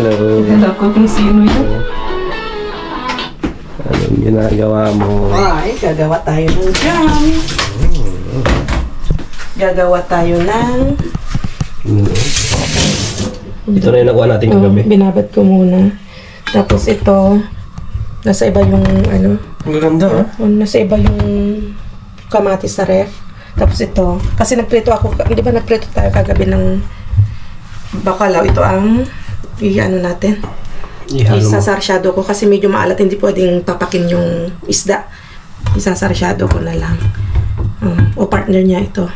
Hello. Hello ko kung sino yun. Anong ginagawa mo? Ay, gagawa tayo ng jam. Gagawa tayo ng... Ito na yung nakuha natin kagabi. Binabad ko muna. Tapos ito, nasa iba yung ano... Ang ganda nasa iba yung kamatis sa ref. Tapos ito, kasi nagprito ako, di ba nagprito tayo kagabi ng bakalaw. Ito ang i-ano natin. Isasarsyado ko kasi medyo maalat, hindi pwedeng tapakin yung isda. Isasarsyado ko na lang. O partner niya ito.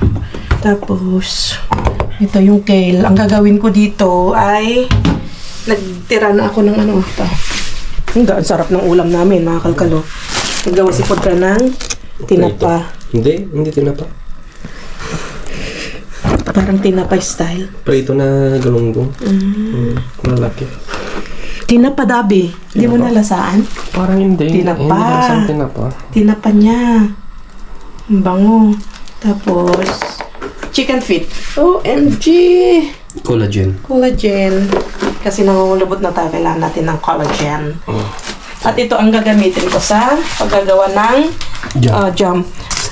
Tapos, ito yung kale. Ang gagawin ko dito ay nagtira na ako ng ano ito. Ang sarap ng ulam namin, mga kalkalo. Nagawa si Podra ng tinapa. Hindi tinapa. Parang tinapa style. Prito na galunggong. Malaki. Tinapa dabi. Hindi mo nalasaan? Parang hindi. Tinapa. Hindi lasang tinapa. Tinapa niya. Ang bango. Tapos, chicken feet. OMG! Collagen. Collagen. Kasi nangungulubot na tayo. Kailangan natin ng collagen. At ito ang gagamitin ko sa paggagawa ng jam.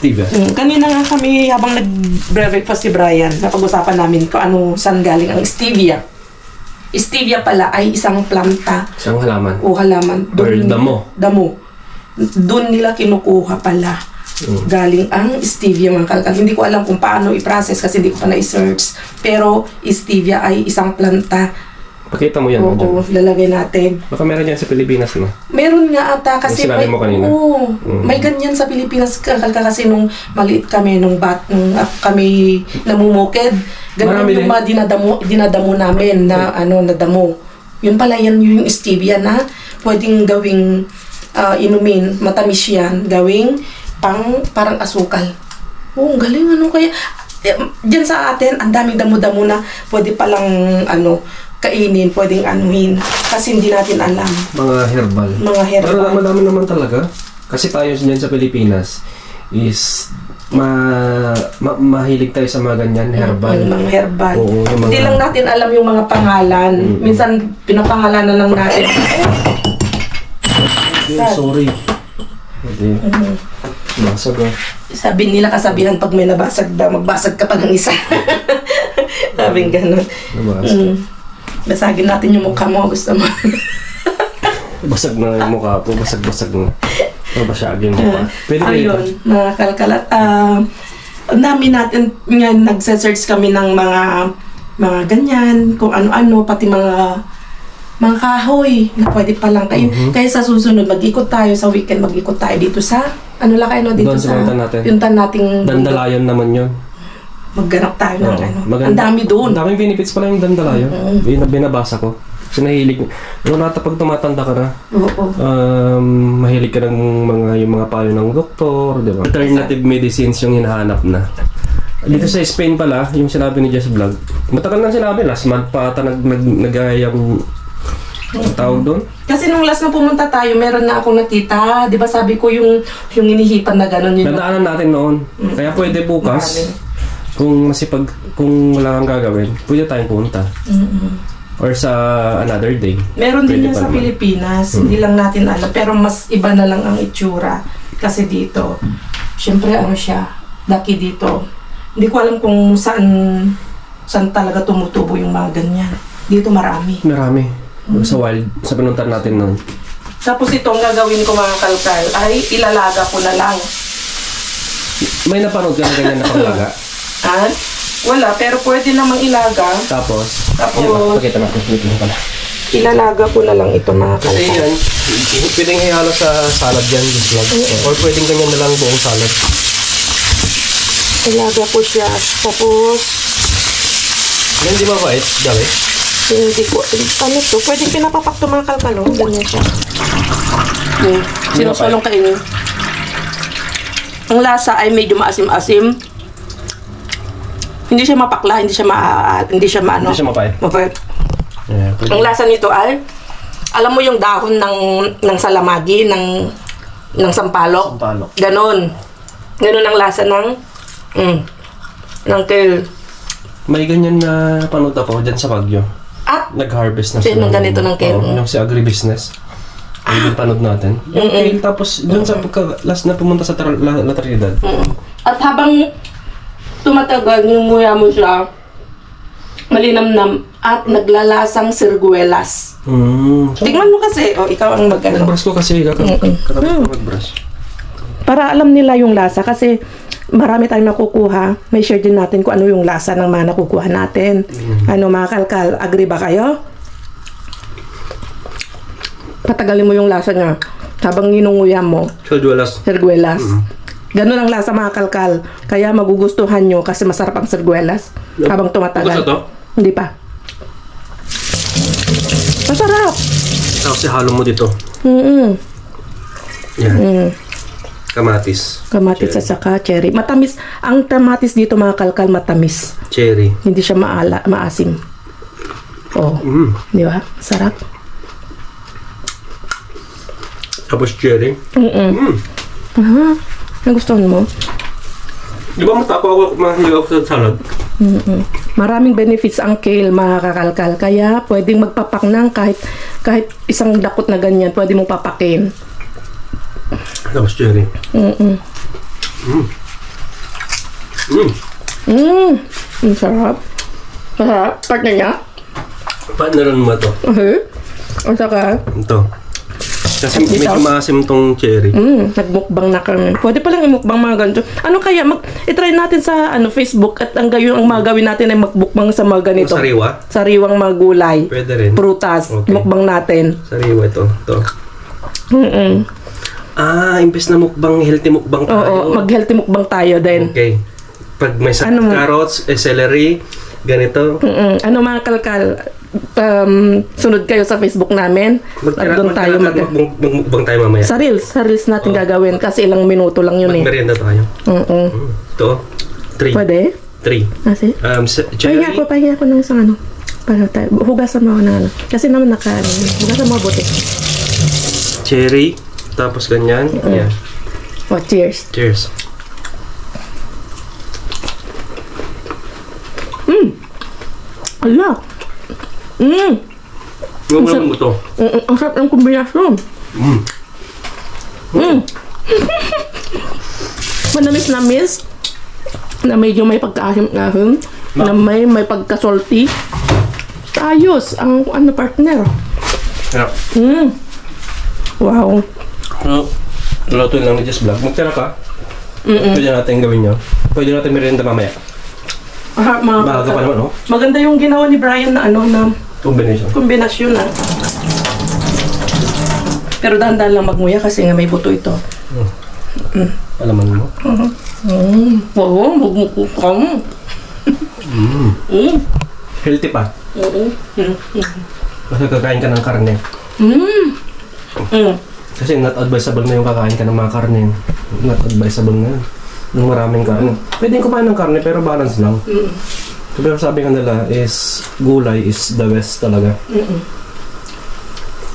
Stevia. Kanina nga kami, habang nag-breakfast si Brian, napag-usapan namin kung ano, saan galing ang stevia. Stevia pala ay isang planta. Isang halaman. O halaman. Or damo. Damo. Doon nila kinukuha pala. Galing ang stevia, mga kalkal. Hindi ko alam kung paano i-process kasi hindi ko pa na-search. Pero stevia ay isang planta. Pakita mo yan. Oo, lalagay natin. Baka meron yan sa Pilipinas, no? Meron nga ata kasi sinabi mo kanina. Oo, may ganyan sa Pilipinas kasi nung maliit kami, nung kami namumukid. Ganun yung mga dinadamo namin na na damo. Yun pala yan yung stevia na pwedeng gawing inumin, matamis yan, gawing parang asukal. Oo, galing kaya. Diyan sa atin, ang daming damo-damo na pwede palang kainin, pwedeng anuhin. Kasi hindi natin alam. Mga herbal. Pero madami naman talaga. Kasi tayo dyan sa Pilipinas is mahilig tayo sa mga ganyan, herbal. Mga herbal. Oo, hindi lang natin alam yung mga pangalan. Minsan, pinapangalanan lang natin. Sorry. Basag Sabi nila kasabihan pag may nabasag daw, magbasag ka pa ng isa. Sabing ganun. Basagin natin yung mukha mo, gusto mo. Basag na yung mukha po, basag-basag na. Mabasagin mo pa. Pwede ayun, mga kalkalat. Ang dami natin, nga nagse-search kami ng mga ganyan, kung ano-ano, pati mga kahoy na pwede palang kayo. Kaya sa susunod, mag-ikot tayo sa weekend, mag-ikot tayo dito sa, dito doon sa yung nating Dandalayon naman yun. Magganap tayo ng ang dami doon. Ang daming benefits pala yung dandalayon. Binabasa ko. Kasi nahilig. Pag tumatanda ka na, mahilig ka ng yung mga payo ng doktor, di ba? Alternative medicines yung hinahanap na. Dito sa Spain pala, yung sinabi ni Jess Vlog, matagal na sinabi, last month pa ata nag-ayang tawag doon. Kasi nung last na pumunta tayo, meron na akong nakita. Di ba sabi ko yung inihipan na gano'n yun? Nadaanan natin noon. Kaya pwede bukas. Kung wala kang gagawin, pwede tayong pumunta. Or sa another day. Meron din yan sa Pilipinas. Hindi lang natin alam. Pero mas iba na lang ang itsura. Kasi dito, syempre siya, laki dito. Hindi ko alam kung saan talaga tumutubo yung mga ganyan. Dito marami. Sa wild, sa pinuntan natin noon. Tapos itong gagawin ko, mga kalkal, ay ilalaga ko na lang. May napanood ka na ganyan na panglaga? Wala, pero pwede namang ilaga. Tapos pakita natin dito pala. Ilalaga ko na lang ito, mga kalkal. Kasi yan, pwedeng ihalo sa salad yan, or pwedeng ganyan na lang buong salad. Ilaga ko siya, tapos hindi ba white, Gabi? Hindi ko, to? Pwede pinapapak ito, mga kalkal, ganyan siya. Sinusulong kainin. Ang lasa ay medyo maasim-asim. Hindi siya mapakla, hindi siya mapait. Yeah, ang lasa nito ay, alam mo yung dahon ng salamagi, ng sampalok? Ganon ang lasa ng kale. May ganyan na panuta po dyan sa Baguio. At nag-harvest na sino ganito ng kale? Yung si agribusiness. Yung panood natin. Yung kale, tapos doon sa last na pumunta sa La Trinidad. At habang tumatagal, nunguya mo siya, malinamnam at naglalasang sirguelas. Tingnan mo kasi, ikaw ang mag-ano. Nag-brush ko kasi, katapos ko mag-brush. Para alam nila yung lasa kasi marami tayong nakukuha. May share din natin kung ano yung lasa ng mga nakukuha natin. Ano mga kalkal, agree ba kayo? Patagalin mo yung lasa niya habang ninunguya mo. Sirguelas. Ganun ang lasa mga kalkal. Kaya magugustuhan nyo kasi masarap ang sirguelas habang tumatagal. Gusto to? Hindi pa. Masarap. Tapos halo mo dito. Yan. Kamatis. Kamatis at saka cherry. Matamis. Ang kamatis dito mga kalkal matamis. Cherry. Hindi siya maasim. Di ba? Sarap. Tapos cherry. Nagustuhan mo? Di ba mahilig ako sa salad? Maraming benefits ang kale mga kakalkal. Kaya pwedeng magpapak ng kahit isang dakot na ganyan. Pwede mong papakin. Tapos cherry. Ang sarap. Masarap. Partner niya? Partneran mo to. Ang saka Ito. Kasi medyo maasim tong cherry. Nagmukbang na kami. Pwede palang imukbang mga ganito. Ano kaya? I-try natin sa Facebook at ang mga gawin natin ay magmukbang sa mga ganito. Sariwa? Sariwang mga gulay. Pwede rin. Prutas. Okay. Mukbang natin. Sariwa ito. Imbes na mukbang, healthy mukbang tayo. Oo, mag-healthy mukbang tayo din. Okay. Pag may carrots, celery, ganito. Ano mga kalkal, sunod kayo sa Facebook namin. Doon tayo magmukbang tayo mamaya. Sa reels natin gagawin kasi ilang minuto lang yun Magmerienda tayo. Ito, 3. Pwede? 3. Kasi? Cherry. Pahinga ako ng isang ano. Para tayo. Hugasan mo ako ng ano. Kasi naman hugasan mo buti. Cherry. Tapos ganyan. Yan. Cheers. Cheers. Ala. Yung mo to. Ang sarap ng kombinasyon. Manamis-namis. Na medyo may pagka-ahim-ahim. Na may pagka-salty. Ayos. Ang partner. Yeah. Wow. Luto lang ni Jess Vlog. Magtira ka. Pwede natin gawin nyo. Pwede natin merienda mamaya. Baga pa naman, no? Maganda yung ginawa ni Brian na na kombinasyon na. Pero dahan-dahan lang magmuya kasi nga may buto ito. Alaman mo? Oo, magmukukam. Healthy pa. Kasi kakain ka ng karne. Kasi not advisable na yung kakain ka ng mga karne. Not advisable na yun. Ng maraming karne. Pwede kumain ng karne pero balance lang. Pero sabi nga nila is gulay is the best talaga.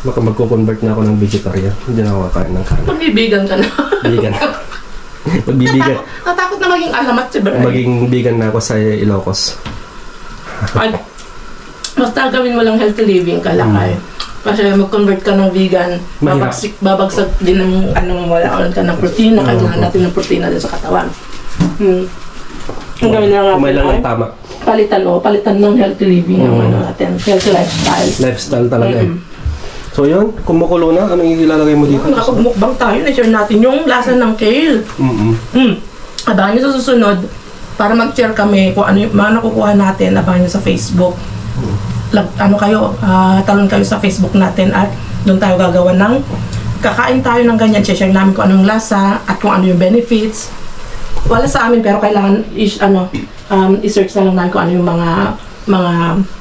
Baka magko-convert na ako ng vegetarian. Hindi na ako kakain ng karne. Magbibigan ka na. Vegan. Magbibigan. Natakot na maging alamat si Brian. Maging vegan na ako sa Ilocos. Basta gawin mo lang healthy living ka lang kayo. Kasi mag-convert ka ng vegan, babagsak din ng wala ka ng protina, kailangan natin ng protina din sa katawan. Ang gawin na natin lang ang tama. Palitan ng healthy living ang natin, healthy lifestyle. Lifestyle talaga So yun, kumukulo na, anong ilalagay mo dito? Nakapagmukbang tayo, na-share natin yung lasa ng kale. Abangan nyo sa susunod, para mag-share kami kung ano yung mga nakukuha natin, abangan nyo sa Facebook. Talon kayo sa Facebook natin at doon tayo gagawa ng kakain tayo ng ganyan, share namin kung anong lasa at kung ano yung benefits. Wala sa amin pero kailangan i-search na lang namin kung ano yung mga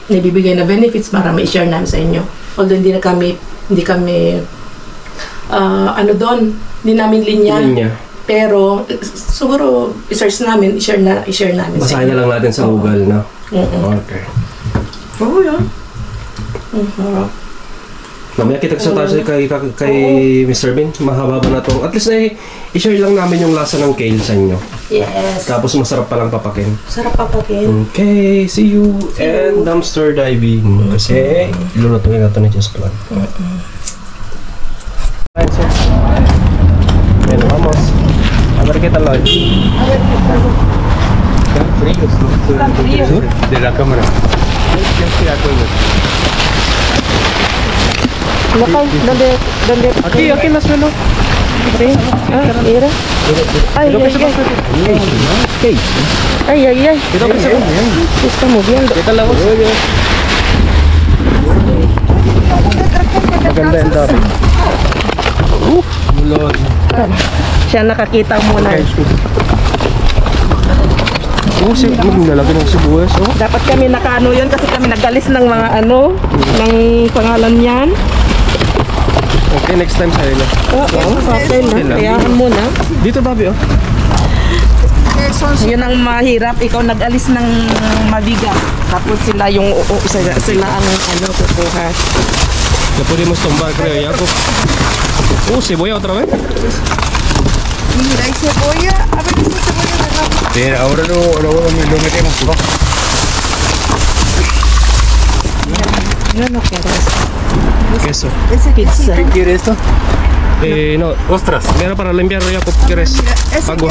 nabibigay na benefits para ma-share namin sa inyo. Although hindi kami hindi namin linya. Pero siguro i-search namin, i-share namin. Basahin na lang natin sa Google, no? Okay. Oo, yan. Ang sarap. Mamaya kita sa tayo kay Mr. Bean. Mahaba na to. At least i-share lang namin yung lasa ng kale sa inyo. Yes. Tapos masarap palang papakin. Sarap papakin. Okay, see you. And dumpster diving. Kasi ilulutuin na ito ni Just Plan. Ayun, sir. Ayun, vamos. A ver qué tal lo es. Están fríos, ¿no? De la cámara. ¿Dónde? Aquí más menos. Sí. Ah, mira. Ay, ay, ay. Ay. Se está moviendo. ¿Qué tal la voz? Maganda yung dami. Mulod. Siya nakakita muna. Lalaki ng sibuyas, oh. Dapat kami nakaano yun kasi kami nagalis ng mga ng pangalan niyan. Okay, next time sa'yo na. Oo, okay na. Kayahan muna. Dito, Bobby, oh. Yun ang mahirap. Ikaw nag-alis ng mabigat. Tapos sila yung sila ang kukuha. Le pudimos tumbar, creo, ya. Cebolla otra vez. Mira, hay cebolla. A ver, esta cebolla de rabo. Sí, ahora lo metemos por abajo. Yo no quiero eso. Queso. Ese Pizza. ¿Quién quiere esto? No. Ostras. Mira, para limpiar, Jacob, ¿quieres? Mira, ese Agua.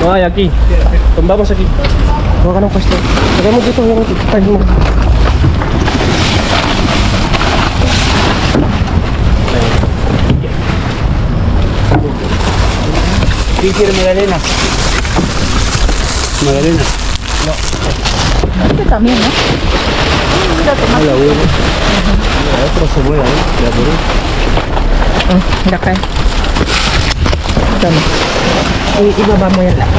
No hay aquí. Tumbamos aquí. Huwag ka ng pwesto. Lagay mo dito. Tayo mo. ¿Quién quiere magdalena? ¿Magdalena? Este también, ¿no? Mira, tomate. La huevo. Otra cebolla, ¿eh? Ya por ahí. Mira ka. Ito na. Ibaba mo yan lang.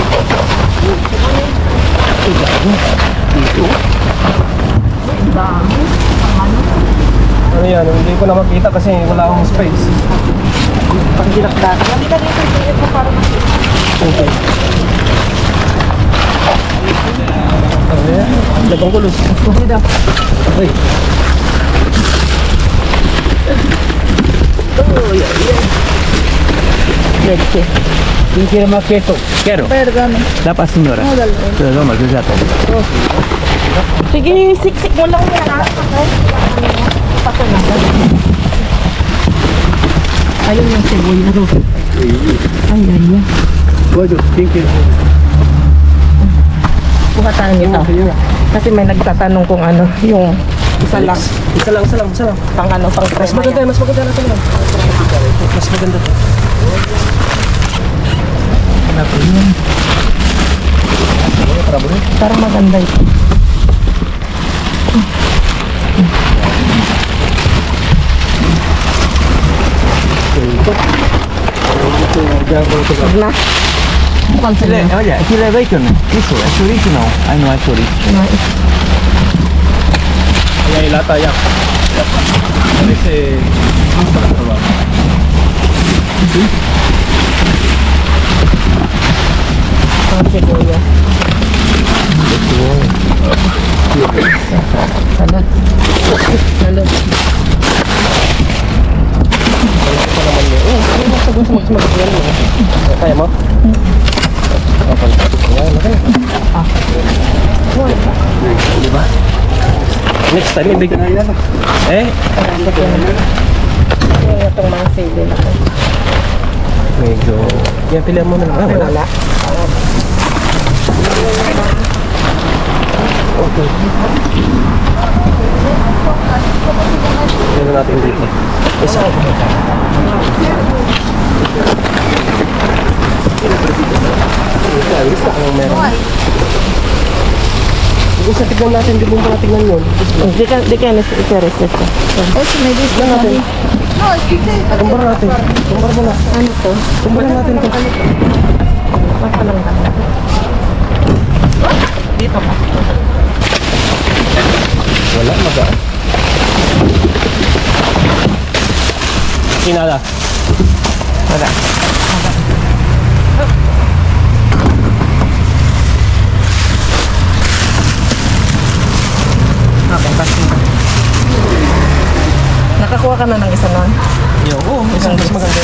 Ano yan? Hindi ko na makita kasi wala akong space. Pag dilakdak. Hindi ka dito. Ito para makita. Okay. Ano yan? Labang kulos. Dito. Okay. Oh, yeah. Leche. ¿Quién quiere más queso? Quiero. Perdón. Dapat, señora. No, dale. Pero no, más exacto. Sige, siksik mo lang yan. Ayun yung cebolla ro. Ay, ay. Bueno, ¿quién quiere? Kuha tayo nito. Kasi may nagtatanong kung ano, yung isa lang. Isa lang. Pang ano, pang Mas maganda natin lang. Mas maganda to. Parang maganda ito. Wag na. Mukhang sila. Oye, aquí le bacon. Eso, es original. Ay, no es original. Ayan, ilata yan. Parece... para probar. Ang cebolla. Salud. Salud. Ito naman yun. Kaya mo? Okay. Ayan, okay. Diba? Next time, ibigay na yan. Itong mga sili na ko. Medyo... Yan, pilihan mo na lang. Wala. Okay. Yan na natin dito. Isa. Isa ang meron. Isa tignan natin, di ba tignan yun? Di ka nasa-ipares ito. Ese me dice. natin. No, es que ustedes Tumbar natin. Tumbar mo na. Ano to? Tumbar natin to. Basta lang naman. Dito ka. Wala, magaan. Sinala. Wala. Kuha ka na ng isa nun. Yo, isang mas maganda.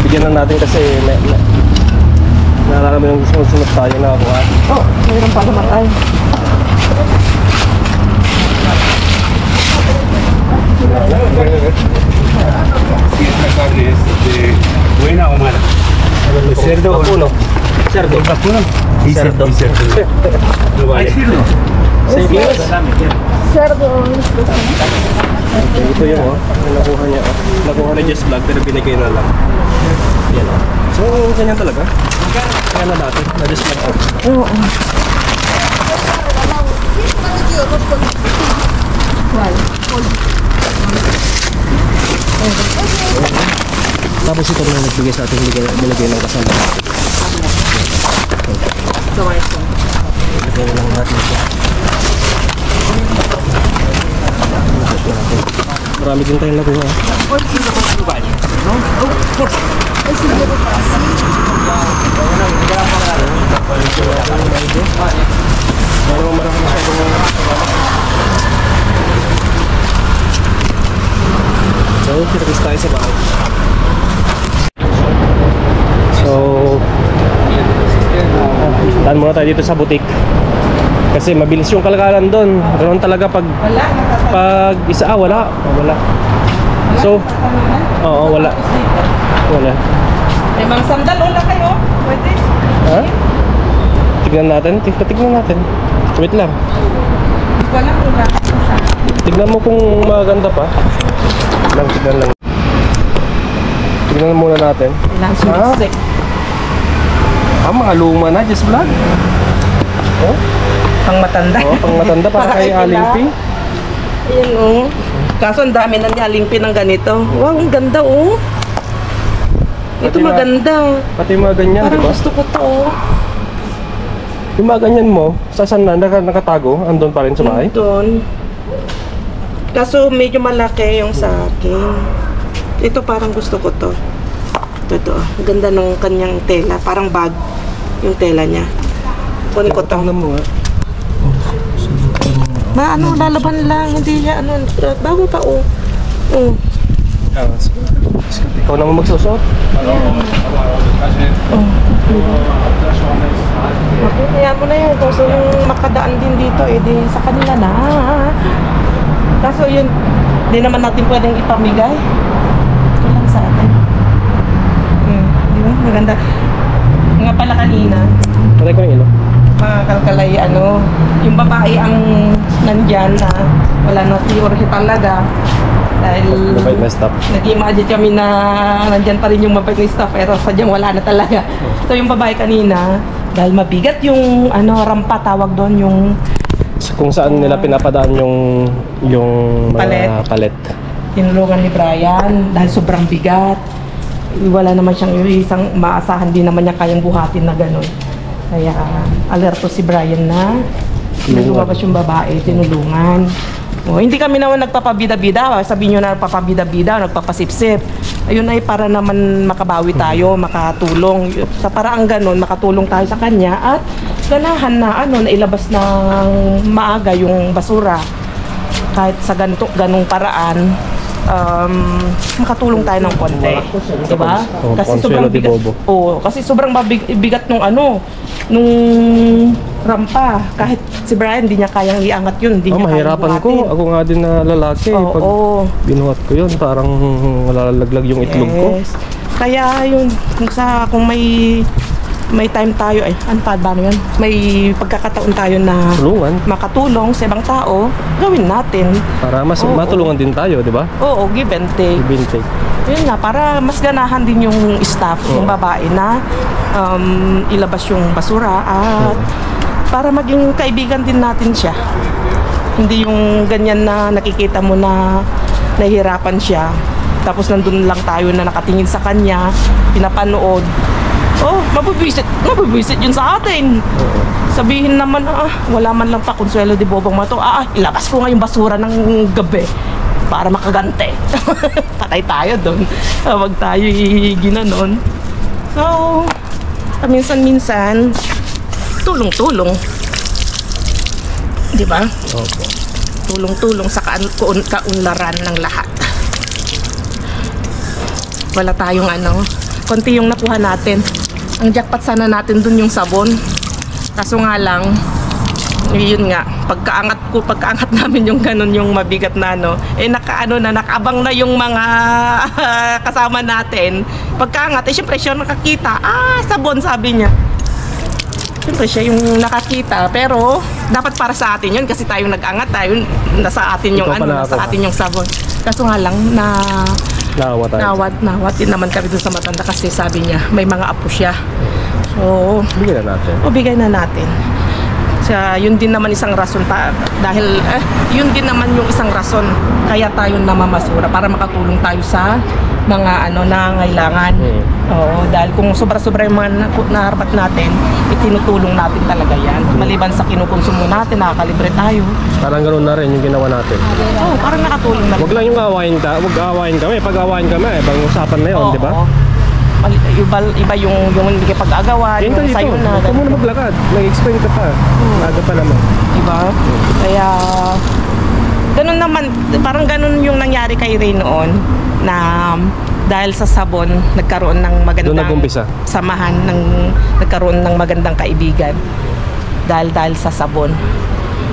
Bigyan lang natin kasi naalala mo yung sunod tayo na ako ha. Oh, mayroon pa naman tayo. Si esta carne es buena o mala. ¿De cerdo o Vacuno. Cerdo. vacuno? Cerdo. Y cerdo. No vale. Cerdo. Ito yung yung nakuha niya. Nakuha na just vlog pero binigay na lang. Yan o. So, ganyan talaga. Kaya na dati. Na just vlog out. Oo. Tapos ito na nagbigay sa ating binigay ng kasama natin. Lagay na lang natin ito. Marami din tayong nakuha. Parang marami masyadong so, pinakis tayo sa bahay. So, daan muna tayo dito sa butik. Kasi mabilis yung kalakalan doon. Ganoon talaga pag isa, wala. So, oo, wala. May mga sandal, wala kayo. Pwede. Ha? Tignan natin. Tignan natin. Wait lang. Wala kung ba. Tignan mo kung maganda pa. Tignan lang. Tignan muna natin. Kailangan sumisik. Mga luma na, just vlog. Oh? Pang matanda. Oh, pang matanda para kay Aling P. Ayan oh. Kaso ang dami na ni Aling P ng ganito. Wow, ang ganda oh. Ito Pati maganda. Pati mga ganyan, Parang di ba? gusto ko to oh. Yung mga ganyan mo, saan na nakatago? Andun pa rin sa bahay? Doon. Kaso medyo malaki yung sa akin. Ito parang gusto ko to. Ito. Ang ganda ng kanyang tela. Parang bag yung tela niya. Kunin ko to. Tignan mo nga. Lalaban lang. Hindi niya bago pa oh. Oh. Ikaw naman magsusuot. Okay, kaya mo na yun. Kaso yung makadaan din dito, di sa kanila na. Kaso yun, di naman natin pwedeng ipamigay. Ito lang sa atin. Di ba? Maganda. Nga pala kanina, Patay ko yung ilo. mga kalkalay, yung babae ang nandyan na wala na theory talaga. Dahil Mabait na staff. nag-imagine kami na nandyan pa rin yung mabait na staff pero sadyang wala na talaga. So yung babae kanina, dahil mabigat yung rampa tawag doon, yung Kung saan nila pinapadaan yung mga palet. tinulungan ni Brian dahil sobrang bigat. Wala naman siyang isang maasahan, din naman niya kayang buhatin na gano'n. Kaya alerto si Brian na lumabas yung babae, tinulungan. Hindi kami naman nagpapabida-bida. Sabihin nyo na nagpapabida-bida, nagpapasipsip. Ayun ay para naman makabawi tayo, makatulong. Sa paraang ganon, makatulong tayo sa kanya at ganahan na nailabas ng maaga yung basura. Kahit sa ganong paraan, makatulong tayo ng konti. Diba? Kasi sobrang bigat. Kasi sobrang bigat nung rampa. Kahit si Brian, hindi niya kayang iangat yun. Mahirapan ko. Ako nga din na lalaki. Pag binuhat ko yun, parang malalaglag yung itlog ko. Kaya yun, kung may time tayo, paano yun? May pagkakataon tayo na makatulong sa ibang tao, gawin natin. Para mas matulungan din tayo, di ba? Oo, give and take. Give and take. Yun nga, para mas ganahan din yung staff, yung babae na ilabas yung basura at para maging kaibigan din natin siya. Hindi yung ganyan na nakikita mo na nahihirapan siya. Tapos nandun lang tayo na nakatingin sa kanya, pinapanood. Mabubwisit yun sa atin. Sabihin naman, wala man lang pa konsuelo de bobong mato. Ilabas ko nga yung basura ng gabi para makagante. Patay tayo doon. Wag tayo ginanon. So, minsan-minsan, tulong-tulong. Di ba? Opo. Tulong-tulong sa kaunlaran ng lahat. Wala tayong konti yung nakuha natin. Ang jackpot sana natin dun yung sabon. Kaso nga lang, yun nga, pagkaangat namin yung ganun, yung mabigat na nakaabang na yung mga kasama natin. Pagkaangat, syempre siya nakakita. Sabon, sabi niya. Siyempre siya yung nakakita, pero dapat para sa atin yun kasi tayo nag-angat, tayo nasa atin yung nasa atin yung sabon. Kaso nga lang nawat din naman kami dun sa matanda kasi sabi niya may mga apo siya. So, bigyan na natin. Bigay na natin. Yun din naman isang rason dahil yun din naman yung isang rason kaya tayo namamasura para makatulong tayo sa mga nangangailangan. Oo, dahil kung sobra-sobra yung mga naharbat natin, itinutulong natin talaga yan. Maliban sa kinukonsumo natin, nakakalibre tayo. Parang ganoon na rin yung ginawa natin. Oo, parang nakatulong na rin. Wag lang yung awayin kami. Pag awayin kami, ibang usapan na yun, di ba? Iba yung hindi ka pag-agawan, yung sayo na. Ikaw muna maglakad. Nag-explain ka pa. Maaga pa naman. Diba? Kaya, ganun naman, parang ganun yung nangyari kay Ray noon na dahil sa sabon, nagkaroon ng magandang samahan, nagkaroon ng magandang kaibigan dahil sa sabon.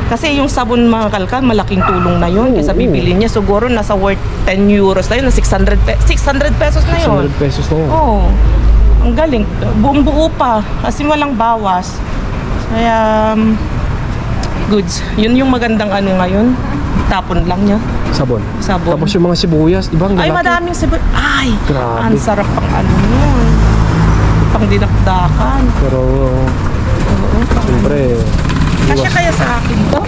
Kasi yung sabon mga kalkal, malaking tulong na yun. Kasi bibili niya, siguro nasa worth 10 euros na yun, 600 pesos na yun. 600 pesos na yun. Oo. Ang galing. Buong buo pa. Kasi walang bawas. Kaya, goods. Yun yung magandang ngayon. Tapon lang niya. Sabon. Tapos yung mga sibuyas, di ba? Ay, madaming sibuyas. Ay, grabe. Ang sarap pang yun. Pang dinakdakan. Pero, siyempre, kasya kaya sa akin to?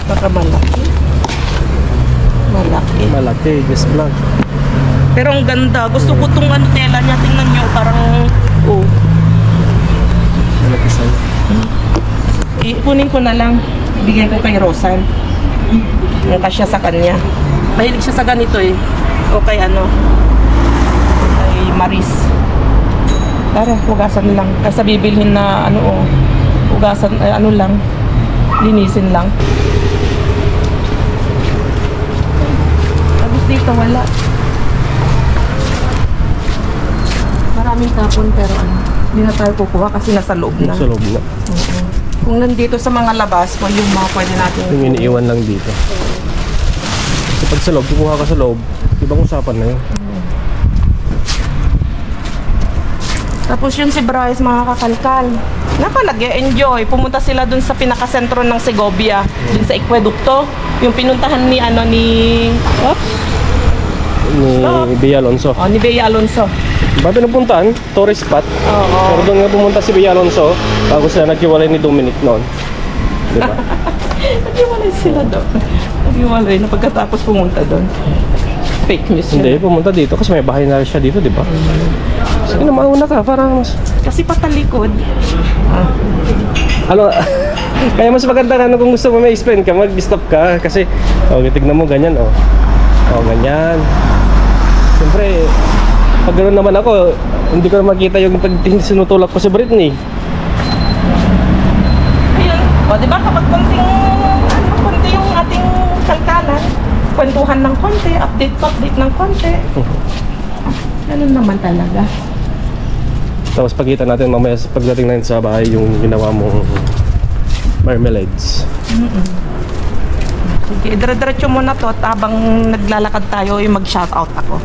Baka malaki. Malaki, just vlog. Pero ang ganda. Gusto ko itong tela niya. Tingnan nyo, parang, Malaki sa'yo. Ipunin ko na lang. Bigyan ko kay Rosan. Yung kasya sa kanya. Mahilig siya sa ganito O kay kay Maris. Tara, hugasan lang. Kasi bibilhin na hugasan, lang. Linisin lang. Tapos dito wala. Maraming tapon pero hindi na tayo kukuha kasi nasa loob na. Nasa loob na. Kung nandito sa mga labas, yung mga pwede natin yung iniiwan lang dito. Kasi pag sa loob, kukuha ka sa loob, ibang usapan na yun. Tapos yun si Bryce, mga kakalkal. Nag-e-enjoy. Pumunta sila dun sa pinakasentro ng Segovia, dun sa Aqueducto. Yung pinuntahan ni Bea Alonso. Ni Bea Alonso. Ba pinupuntahan? Tourist spot. Oo. Pero doon nga pumunta si Bea Alonso bago sila naghiwalay ni Dominic noon. Diba? Naghiwalay sila doon. Naghiwalay na pagkatapos pumunta doon. Fake news yun. Hindi, pumunta dito kasi may bahay na siya dito, diba? Sige na, mauna ka para mas... Kasi patalikod. Kaya mas maganda na kung gusto mo may explain ka, mag-stop ka. Kasi, tignan mo, ganyan, ganyan. Siyempre, pag gano'n naman ako, hindi ko na makita yung sinutulak ko si Britney. Ayun. Diba kapag konti yung ating kalkalan, kwentuhan ng konti, update ng konti. Ganun naman talaga. Tapos pagkita natin mamaya pagdating natin sa bahay yung ginawa mong marmalades. Sige, dire-diretso muna to at habang naglalakad tayo mag-shoutout ako.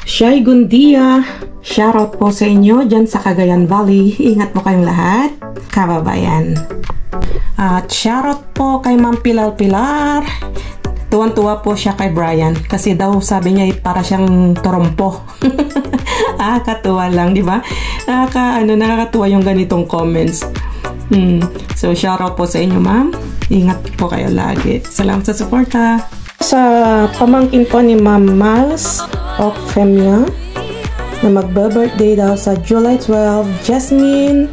Shay Gundia, shoutout po sa inyo dyan sa Cagayan Valley. Ingat po kayong lahat, kababayan. At shoutout po kay Ma'am Pilar. Tuwan-tuwa po siya kay Brian kasi daw sabi niya para siyang torompo. Katuwa lang, di ba? Nakakatuwa yung ganitong comments. So, shoutout po sa inyo, ma'am. Ingat po kayo lagi. Salamat sa suporta. Sa pamangkin po ni Ma'am Miles of Femia na magbe-birthday daw sa July 12, Jasmine,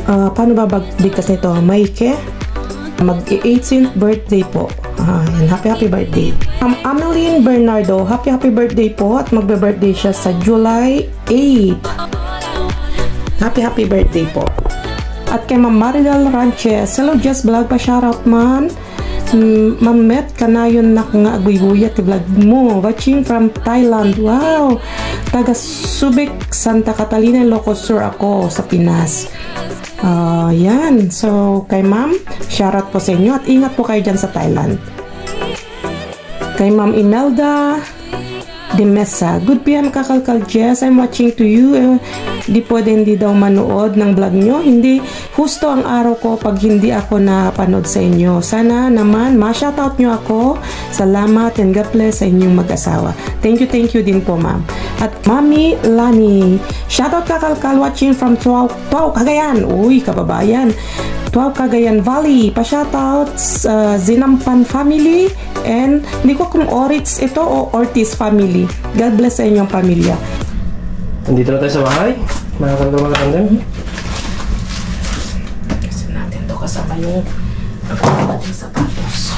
paano ba bigkas nito? Maike, mag-18th birthday po. Yan, happy birthday. Ameline Bernardo, happy birthday po at magbe-birthday siya sa July 8. Happy birthday po. At kay Ma'am Maridel Ranches, hello, just vlog pa, shoutout man. Mamet kanayon nak nga aguy-guya ti vlog mo. Watching from Thailand. Wow. Taga Subic, Santa Catalina, Ilocos Sur ako sa Pinas. Yan. So, kay Ma'am, shoutout po sa inyo at ingat po kayo dyan sa Thailand. Kay Ma'am Imelda de Mesa, good PM Kakalkal Jess, I'm watching to you. Di hindi daw manood ng vlog nyo. Hindi husto ang araw ko pag hindi ako napanood sa inyo. Sana naman ma-shoutout nyo ako. Salamat and God bless sa inyong mag-asawa. Thank you din po, ma'am. At Mami Lani, shoutout Kakalkal, watching from Tuaw, Cagayan. Uy, kababayan. Tuaw, Cagayan Valley. Pa-shoutout Zinampan family and hindi ko kung Oritz ito o Ortiz family. God bless sa inyong pamilya. Nandito na tayo sa bahay. Mga kalagandang. Kasi natin ito kasama yung ating sapatos.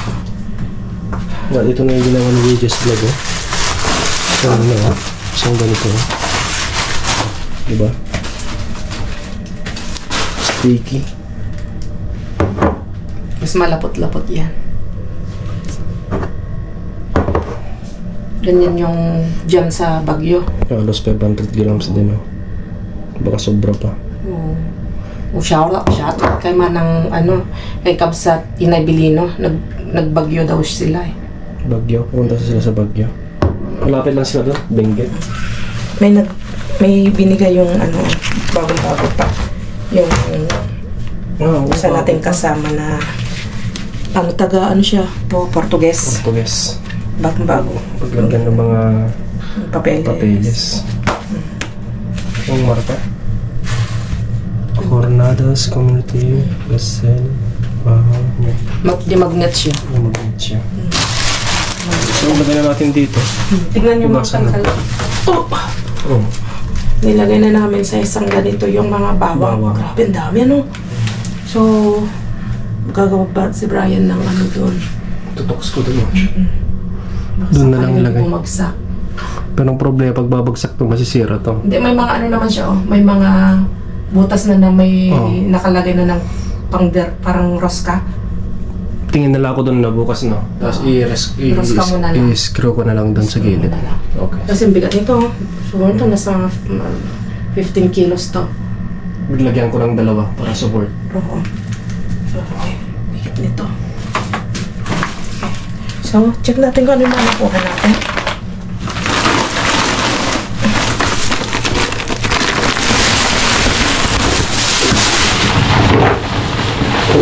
Ito na yung ginawa ni Regis vlog. Isang ganito. Diba? Sticky. Mas malapot-lapot yan. Ganyan yung jam sa Baguio. Halos 500 grams din. Baka sobra pa. Shoutout kay manang kay Kabsat Inay Bilino. Nagbagyo daw sila eh. Baguio? Pumunta sila sa Baguio. Malapit lang sila doon. Benguet. May binigay yung bagong-bago pa. Yung isa nating kasama na taga siya po, Portuguese. Bagong-bago. Paglagyan ng mga papeles. Ang marka? Jornadas Community Gasel. Di magnet siya. Magnet siya. So, lagay na natin dito. Tignan nyo mga kalkal. Nilagay na namin sa isang ganito yung mga bawang. Grabe, ang dami So, gagawa ba si Brian ng doon? Tutoks ko doon. Doon na lang ilagay. Bumagsak. Pero ang problema, pag babagsak to, masisira to. Hindi, may mga naman siya, may mga butas na may nakalagay na ng parang roska. Tingin nila ako doon na bukas, no? Tapos i-screw ko na lang doon sa gilid. Okay. Kasi bigat nito. Sure ito, nasa 15 kilos to. Biglagyan ko ng dalawa para support. Oo. Bigat nito. So, check natin kung ano yung mga nakuha natin.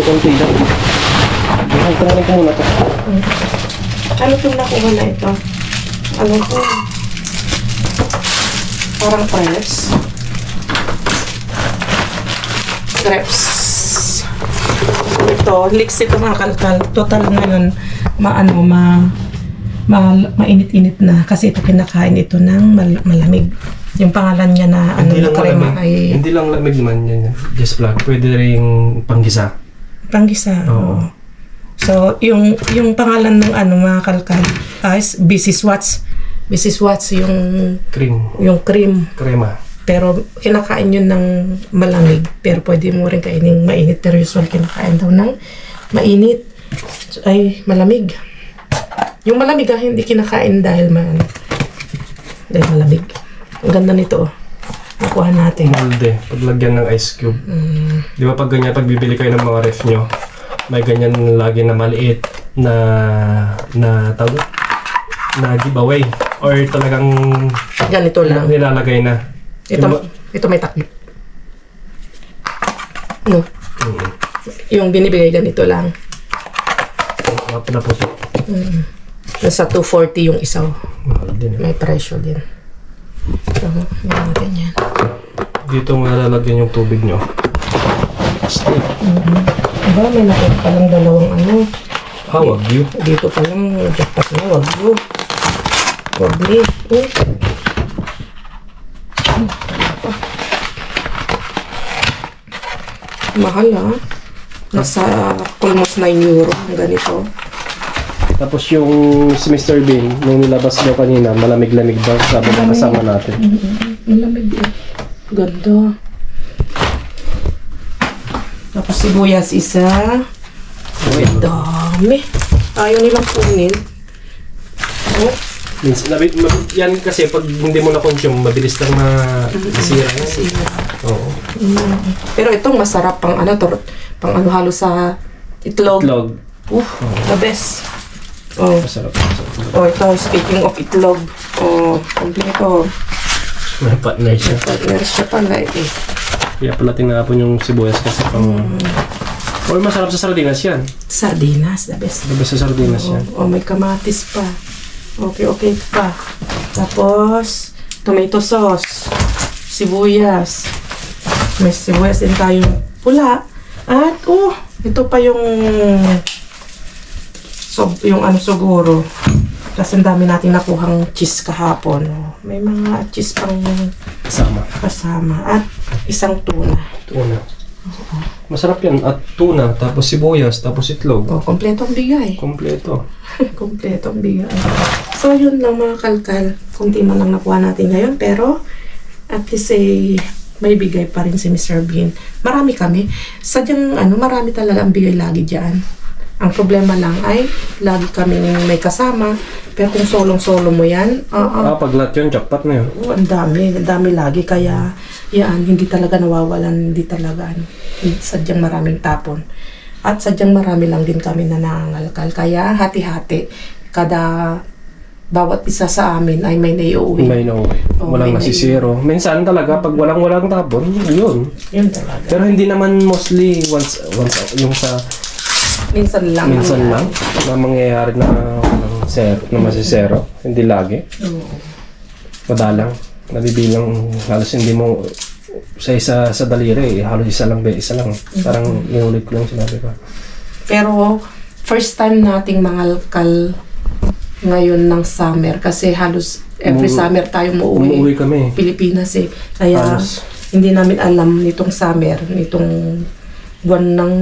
Konti lang. Tingnan ko muna ito. Ano itong nakuha na ito? Ano ito? Parang grapes. Ito, leeks ito mga kalkal. Total ngayon, mainit-init na. Kasi ito kinakain ito ng malamig. Yung pangalan niya na krema ay... Hindi lang lamig man yan. Just vlog. Pwede rin panggisa. Panggisa. Oo. So, yung pangalan ng mga kalkal is Mrs. Watts yung cream. Yung cream. Krema. Pero kinakain yun ng malamig. Pero pwede mo rin kainin mainit. Pero usual kinakain daw ng mainit. Ay, malamig. Yung malamig hindi kinakain dahil malamig. Ang ganda nito. Nakuha natin. Molde. Paglagyan ng ice cube. Di ba pag ganyan, pag bibili kayo ng mga ref nyo, may ganyan lagi na maliit na giveaway. Or talagang ganito lang. Nilalagay na. Ito may takip. No? Yung binibigay ganito lang. Na puti. Nasa 240 yung isa. Din. May presyo din. So, yan natin yan. Dito mo nalalagyan yung tubig nyo. Diba, may nakita pa lang dalawang Wagyu. Dito pa lang, jackpot na, wagyu. Wagyu. Mahal nasa almost 9 euro ang ganito. Tapos yung si Mr. Bean, nung nilabas daw kanina, malamig-lamig daw sabi ng kasama natin. Malamig. Ganda. Tapos sibuyas isa. Uy, dami. Ayaw nilang kunin. Oh. Minsan, yan kasi pag hindi mo na-consume, mabilis lang masira. Oo. Pero itong masarap pang ano to, pang ano halo sa itlog. Itlog. The best. Oh. Masarap. Oh, ito, speaking of itlog. Oh, kompleto. May partner siya. Partner siya pala eh. Kaya pala tinapon yung sibuyas kasi pang... Or masarap sa sardinas yan. Sardinas, the best. The best sa sardinas yan. Oh, may kamatis pa. Okay pa. Tapos, tomato sauce. Sibuyas. May sibuyas din tayong pula. At, ito pa yung ano siguro. Kasi ang dami natin nakuhang cheese kahapon. May mga cheese pang kasama. At isang tuna. Masarap yan. At tuna, tapos sibuyas, tapos itlog. Kompleto ang bigay. Kompleto. Kompleto ang bigay. So, yun lang mga kalkal. Kunti man lang nakuha natin ngayon. Pero, at least may bigay pa rin si Mr. Bean. Marami kami. Sadyang, marami talaga ang bigay lagi dyan. Ang problema lang ay, lagi kami may kasama. Pero kung solong-solo mo yan, pag lahat yun, jackpot na yun. Ang dami lagi. Kaya, yan, hindi talaga nawawalan. Hindi talaga, sadyang maraming tapon. At sadyang marami lang din kami na nangangalkal. Kaya, hati-hati. Bawat isa sa amin ay may naiuwi. May nauwi. Walang nasisiro. Minsan talaga, pag walang tapon, yun. Yun talaga. Pero hindi naman mostly once yung sa... Minsan lang na mangyayari na masisero. Hindi lagi. Madalang. Nabibilang halos hindi mo sa daliri. Halos isa lang. Parang inulit ko lang sinabi ko. Pero first time nating mangalkal ngayon ng summer kasi halos every summer tayo umuwi kami. Pilipinas eh. Kaya hindi namin alam nitong summer, nitong buwan ng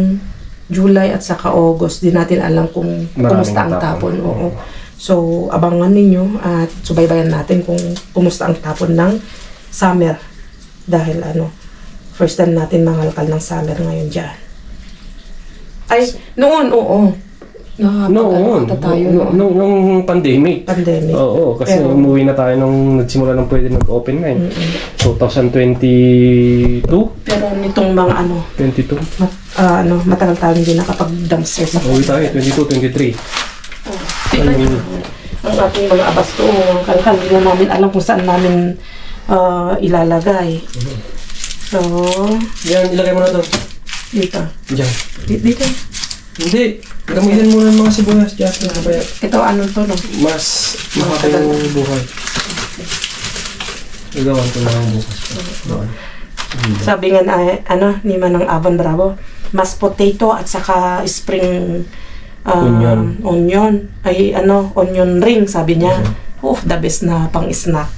July at saka August, di natin alam kung kumusta ang tapon. Oo. So, abangan ninyo at subaybayan natin kung kumusta ang tapon ng summer. Dahil first time natin mangalkal ng summer ngayon dyan. Ay, noon, oo. Nung pandemic. Oo, kasi umuwi na tayo nung nagsimula nang pwede nag-open na 2022. Pero nitong mga 22. Matagal tayo hindi nakapag-dumpster sa uwi tayo, 22, 23. Ang ating mga abasto, ang kalkal, hindi na namin alam kung saan namin ilalagay. So, yan, ilagay mo na ito. Dito. Diyan. Dito. Hindi. Gamitin muna ng mga sibuyas. Ito, to, no? Mas makapal yung buhay. Igawan ko na ang bukas. Sabi nga ni Manang Avon Bravo, mas potato at saka spring onion. Ay, onion ring, sabi niya. The best na pang-snack.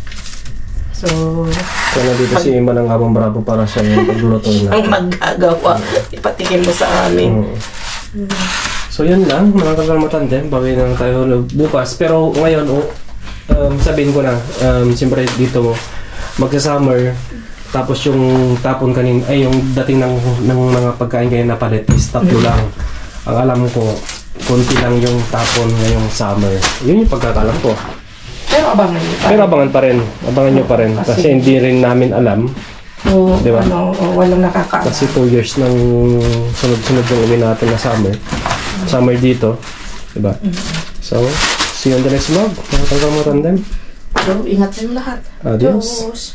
So, kaya dito si Manang Avon Bravo para sa pagluluto na. Ang magagawa. Ipatikin mo sa amin. So yun lang, mga kakalmatande, bagay na tayo bukas. Pero ngayon, sabihin ko na, siyempre dito magsa-summer, tapos yung tapon ay yung dating ng mga pagkain kayo na palit is tatlo lang. Ang alam ko, konti lang yung tapon ngayong summer. Yun yung pagkakalam ko. Pero abangan nyo pa. Pero abangan nyo pa rin. Kasi hindi rin namin alam. Diba? Walang nakakaalam. Kasi 2 years nang sunod-sunod yung uwi natin na summer dito, diba? So, see you on the next vlog. Mga tagang matandem. So, ingat kayong lahat. Adios.